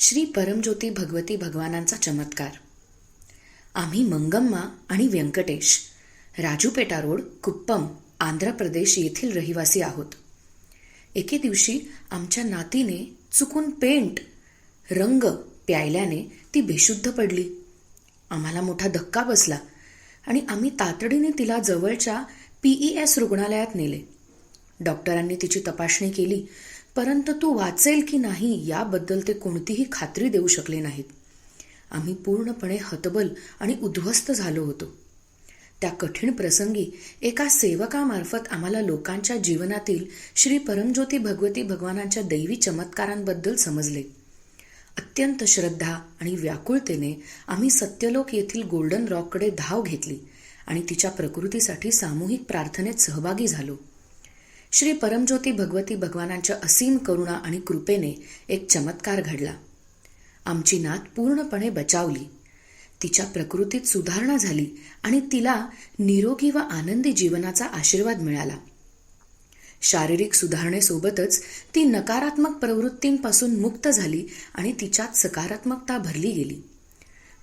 श्री परमज्योती भगवती भगवानांचा चमत्कार. आम्ही मंगम्मा आणि व्यंकटेश राजूपेटा रोड, कुप्पम, आंध्र प्रदेश येथील रहिवासी आहोत. एके दिवशी आमच्या नातीने चुकून पेंट रंग प्यायल्याने ती बेशुद्ध पडली. आम्हाला मोठा धक्का बसला आणि आम्ही तातडीने तिला जवळच्या PES रुग्णालयात नेले. डॉक्टरांनी तिची तपासणी केली, परंतु वाचेल की नाही याबद्दल ते कोणतीही खात्री देऊ शकले नाहीत. आम्ही पूर्णपणे हतबल आणि उद्ध्वस्त झालो होतो. त्या कठीण प्रसंगी एका सेवकामार्फत आम्हाला लोकांच्या जीवनातील श्री परमज्योती भगवती भगवानांच्या दैवी चमत्कारांबद्दल समजले. अत्यंत श्रद्धा आणि व्याकुळतेने आम्ही सत्यलोक येथील गोल्डन रॉककडे धाव घेतली आणि तिच्या प्रकृतीसाठी सामूहिक प्रार्थनेत सहभागी झालो. श्री परमज्योती भगवती भगवानांच्या असीम करुणा आणि कृपेने एक चमत्कार घडला. आमची नात पूर्णपणे बचावली. तिच्या प्रकृतीत सुधारणा झाली आणि तिला निरोगी व आनंदी जीवनाचा आशीर्वाद मिळाला. शारीरिक सुधारणेसोबतच ती नकारात्मक प्रवृत्तींपासून मुक्त झाली आणि तिच्यात सकारात्मकता भरली गेली.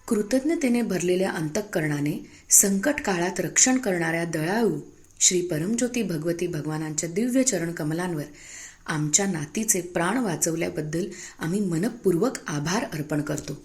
कृतज्ञतेने भरलेल्या अंतःकरणाने संकट काळात रक्षण करणाऱ्या दयाळू श्री परमज्योती भगवती भगवानांच्या दिव्य चरण कमलांवर आमच्या नातीचे प्राण वाचवल्याबद्दल आम्ही मनपूर्वक आभार अर्पण करतो.